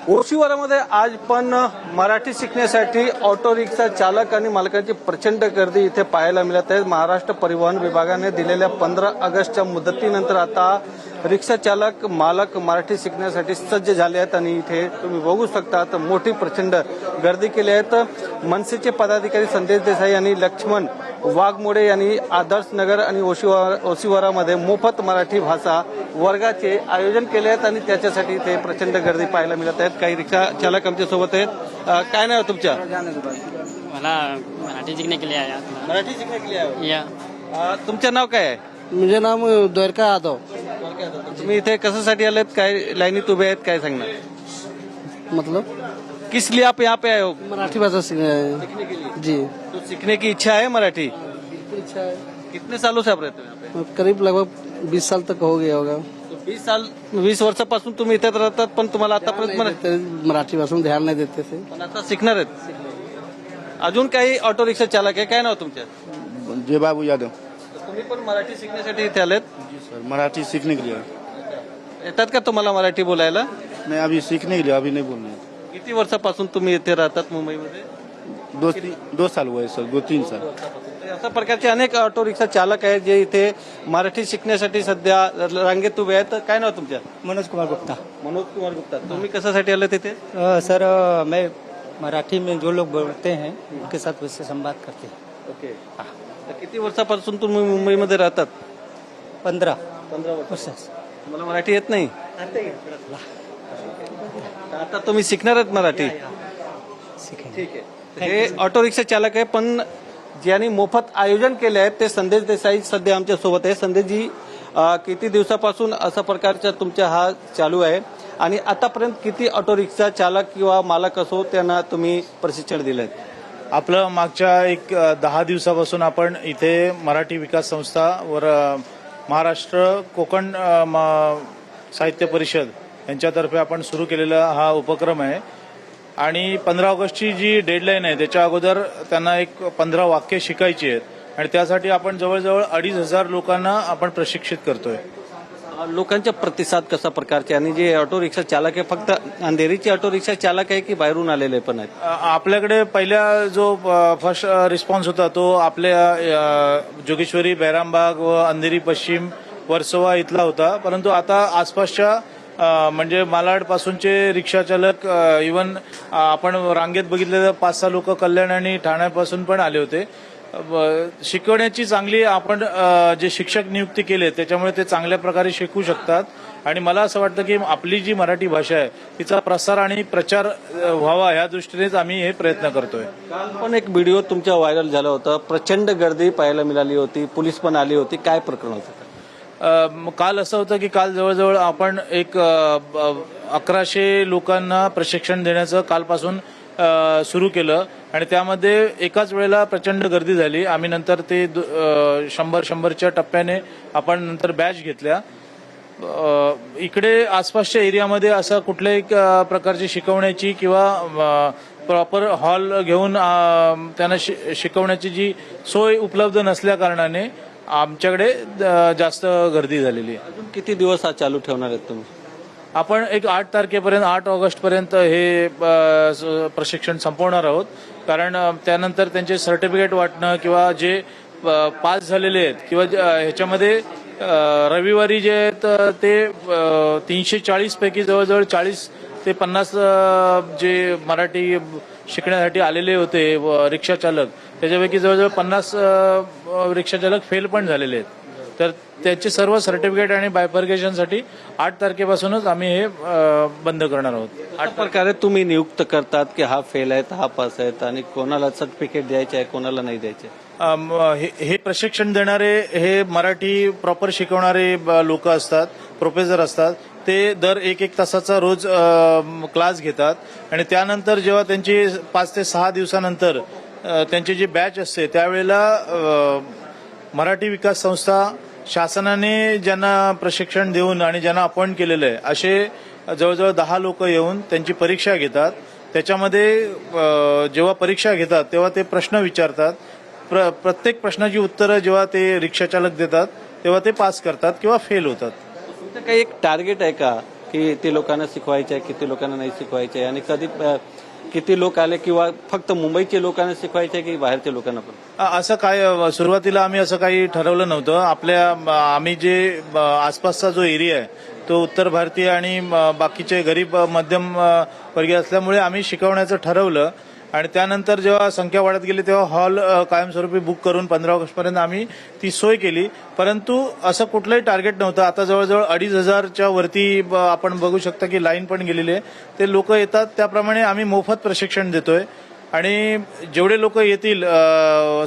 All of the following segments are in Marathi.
ओशिवरामध्ये आज पण मराठी शिकण्यासाठी ऑटो रिक्षा चालक आणि मालकांची प्रचंड गर्दी इथे पाहायला मिळत आहे। महाराष्ट्र परिवहन विभागाने दिलेल्या 15 ऑगस्टच्या मुदतीनंतर आता रिक्षा चालक मालक मराठी शिकण्यासाठी सज्ज झाले आहेत आणि इथे तुम्ही बघू शकता तर मोठी प्रचंड गर्दी केली आहे। तर मनसेचे पदाधिकारी संदेश देसाई आणि लक्ष्मण वाघमोडे यांनी आदर्श नगर आणि ओशिवरामध्ये मोफत मराठी भाषा वर्गाचे आयोजन केले आहेत आणि त्याच्यासाठी इथे प्रचंड गर्दी पाहायला मिळत आहेत। काही रिक्षा चालक आमच्या सोबत आहेत। काय नाव आहे तुमच्या? मला मराठी सीखने के लिए आया था। मराठी सीखने के लिए आए हो? या तुमचं नाव काय आहे? मुझे नाम द्वारका यादव। तुम्ही इथे कशासाठी आलेत? काय लाईनीत उभे आहेत? काय सांगणार? मतलब किस लिए आप यहाँ पे आए हो? मराठी भाषा सीखने के लिए जी। तो सीखने की इच्छा है मराठी? इच्छा है। कितने सालों से आप रहते हो यहाँ पे? करीब लगभग 20 साल तक हो गया होगा। तो 20 वर्षापासून तुम्ही इथे राहतात पण तुम्हाला आतापर्यंत मराठी भाषा में ध्यान नहीं देते थे। पण आता शिकणार आहेत। अजून काही ऑटो रिक्षा चालक आहे। काय नाव तुमचं? जय बाबू यादव। तुम्ही पण मराठी शिकण्यासाठी इथे आलेत? सर मराठी सीखने के लिए। येतात का तुम्हाला मराठी बोलायला? नहीं अभी सीखने के लिए, अभी नहीं बोलना है। किती वर्षापासून तुम्ही इथे राहतात मुंबईमध्ये? दो साल हुआ है सर, 2-3 साल। अशा प्रकारचे अनेक ऑटो रिक्षा चालक आहेत जे इथे मराठी शिकण्यासाठी सध्या रांगेत उभे आहेत। काय नाव तुमच्या? मनोज कुमार गुप्ता। मनोज कुमार गुप्ता। तुम्ही कशासाठी आले तिथे? सर मैं मराठी में जो लोग बोलते हैं उनके साथ वैसे संवाद करते हैं। ओके। तर किती वर्षापासून तुम्ही मुंबईमध्ये राहतात? 15 वर्ष। मला मराठी येत नाही? आता तुम्ही शिकणार आहेत मराठी? ठीक आहे। हे ऑटो रिक्षा चालक आहे पण ज्यांनी मोफत आयोजन केले आहे ते संदेश देसाई सध्या आमच्या सोबत आहे। संदेशजी, किती दिवसापासून अशा प्रकारचा तुमचा हा चालू आहे आणि आतापर्यंत किती ऑटो रिक्षा चालक किंवा मालक असो त्यांना तुम्ही प्रशिक्षण दिलंय? आपलं मागच्या 10 दिवसापासून आपण इथे मराठी विकास संस्था वर महाराष्ट्र कोकण साहित्य परिषद यांच्यातर्फे आपण सुरू केलेला हा उपक्रम आहे आणि 15 ऑगस्टची जी डेडलाईन आहे त्याच्या अगोदर त्यांना 15 वाक्य शिकायची आहेत आणि त्यासाठी आपण जवळजवळ 2,500 लोकांना आपण प्रशिक्षित करतोय। लोकांचा प्रतिसाद कसा प्रकारचे आणि जे ऑटो रिक्षा चालक आहे फक्त अंधेरीचे ऑटो रिक्षा चालक आहे की बाहेरून आलेले पण आहेत? आपल्याकडे पहिल्या जो फर्स्ट रिस्पॉन्स होता तो आपल्या जोगेश्वरी, बैरामबाग व अंधेरी पश्चिम, वर्सोवा इथला होता, परंतु आता आसपासच्या म्हणजे मालाड पासूनचे रिक्षा चालक इव्हन आपण रांगेत बघितले 5-6 लोक कल्याण आणि ठाण्यापासून पण आले होते। शिकवण्याची चांगली आपण जे शिक्षक नियुक्ती केले त्याच्यामुळे ते चांगल्या प्रकारे शिकू शकतात आणि मला असं वाटतं की आपली जी मराठी भाषा आहे तिचा प्रसार आणि प्रचार व्हावा या दृष्टीनेच आम्ही हे प्रयत्न करतोय। काल पण एक व्हिडिओ तुमचा व्हायरल झाला होता, प्रचंड गर्दी पाहायला मिळाली होती, पोलीस पण आली होती, काय प्रकरण होतं? काल असं होतं की काल जवळजवळ आपण 1100 लोकांना प्रशिक्षण देण्याचं कालपासून सुरू केलं आणि त्यामध्ये एकाच वेळेला प्रचंड गर्दी झाली। आम्ही नंतर ते 100-100च्या टप्प्याने आपण नंतर बॅच घेतल्या। इकडे आसपासच्या एरियामध्ये असं कुठल्याही प्रकारची शिकवण्याची किंवा प्रॉपर हॉल घेऊन त्यांना शिकवण्याची जी सोय उपलब्ध नसल्या कारणाने आमच्याकडे जास्त गर्दी झालेली आहे। अजून किती दिवस हा चालू ठेवणार आहेत तुम्ही? आपण 8 तारखेपर्यंत 8 ऑगस्टपर्यंत हे प्रशिक्षण संपवणार आहोत, कारण त्यानंतर त्यांचे सर्टिफिकेट वाटणं किंवा जे पास झालेले आहेत किंवा ह्याच्यामध्ये रविवारी जे आहेत ते 340 पैकी जवळजवळ 40 ते 50 जे मराठी शिकण्यासाठी आलेले होते रिक्षा चालक त्याच्यापैकी जवळजवळ 50 रिक्षा चालक फेल पण झालेले आहेत। तर त्याचे सर्व सर्टिफिकेट आणि बायफर्गेशनसाठी 8 तारखेपासूनच आम्ही हे बंद करणार आहोत। 8 प्रकारे तुम्ही नियुक्त करतात की हा फेल आहे हा पास आहे आणि कोणाला सर्टिफिकेट द्यायचे आहे कोणाला नाही द्यायचे? हे प्रशिक्षण देणारे हे मराठी प्रॉपर शिकवणारे लोक असतात, प्रोफेसर असतात, ते दर 1-1 तासाचा रोज क्लास घेतात आणि त्यानंतर जेव्हा त्यांची 5 ते 6 दिवसानंतर त्यांची जी बॅच असते त्यावेळेला मराठी विकास संस्था शासनाने ज्यांना प्रशिक्षण देऊन आणि ज्यांना अपॉइंट केलेलं आहे असे जवळजवळ 10 लोक येऊन त्यांची परीक्षा घेतात। त्याच्यामध्ये जेव्हा परीक्षा घेतात तेव्हा ते प्रश्न विचारतात, प्रत्येक प्रश्नाची उत्तरं जेव्हा ते रिक्षा चालक देतात तेव्हा ते पास करतात किंवा फेल होतात। तुमचं काही एक टार्गेट आहे का की ते लोकांना शिकवायचे आहे, किती लोकांना नाही शिकवायचे आहे आणि कधी किती लोक आले किंवा फक्त मुंबईचे लोकांना शिकवायचे आहे की बाहेरच्या लोकांना पण? असं काय सुरुवातीला आम्ही असं काही ठरवलं नव्हतं. आम्ही जे आसपासचा जो एरिया आहे तो उत्तर भारतीय आणि बाकीचे गरीब मध्यम वर्गीय असल्यामुळे आम्ही शिकवण्याचं ठरवलं आणि त्यानंतर जेव्हा संख्या वाढत गेली तेव्हा हॉल कायमस्वरूपी बुक करून 15 ऑगस्टपर्यंत आम्ही ती सोय केली. परंतु असं कुठलंही टार्गेट नव्हतं. आता जवळजवळ 2,500च्या वरती आपण बघू शकता की लाईन पण गेलेली आहे. ते लोक येतात त्याप्रमाणे आम्ही मोफत प्रशिक्षण देतोय आणि जेवढे लोक येतील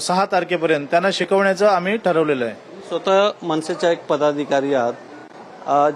6 तारखेपर्यंत त्यांना शिकवण्याचं आम्ही ठरवलेलं आहे. स्वतः मनसेचा एक पदाधिकारी आहात.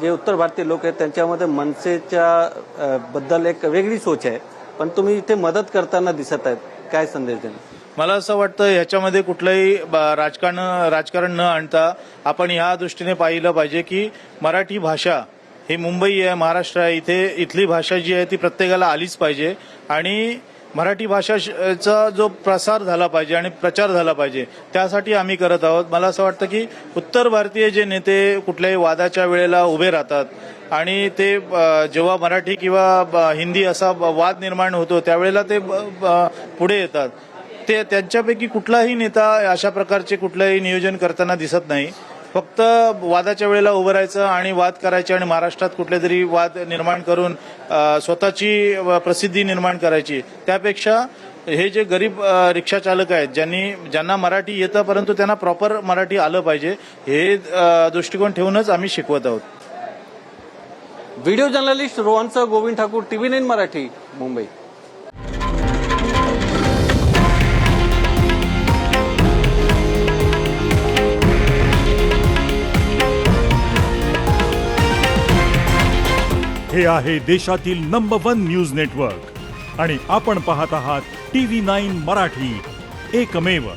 जे उत्तर भारतीय लोक आहेत त्यांच्यामध्ये मनसेच्या बद्दल एक वेगळी सोच आहे, पण तुम्ही इथे मदत करताना दिसत आहेत. काय संदेश देणार? मला असं वाटतं ह्याच्यामध्ये कुठलंही राजकारण न आणता आपण ह्या दृष्टीने पाहिलं पाहिजे की मराठी भाषा ही मुंबई आहे, महाराष्ट्र आहे, इथली भाषा जी आहे ती प्रत्येकाला आलीच पाहिजे आणि मराठी भाषेचा जो प्रसार झाला पाहिजे आणि प्रचार झाला पाहिजे त्यासाठी आम्ही करत आहोत. मला असं वाटतं की उत्तर भारतीय जे नेते कुठल्याही वादाच्या वेळेला उभे राहतात आणि ते जेव्हा मराठी किंवा हिंदी असा वाद निर्माण होतो त्यावेळेला ते पुढे येतात. ते त्यांच्यापैकी कुठलाही नेता अशा प्रकारचे कुठलंही नियोजन करताना दिसत नाही. फक्त वादाच्या वेळेला उभं राहायचं आणि वाद करायचे आणि महाराष्ट्रात कुठले तरी वाद निर्माण करून स्वतःची प्रसिद्धी निर्माण करायची. त्यापेक्षा हे जे गरीब रिक्षा चालक आहेत ज्यांना मराठी येतं परंतु त्यांना प्रॉपर मराठी आलं पाहिजे हे दृष्टिकोन ठेवूनच आम्ही शिकवत आहोत. व्हिडिओ जर्नलिस्ट रोहनसह गोविंद ठाकूर, TV9 मराठी, मुंबई. हे आहे देशातील नंबर 1 न्यूज नेटवर्क आणि आपण पाहत आहात TV9 मराठी, एकमेव.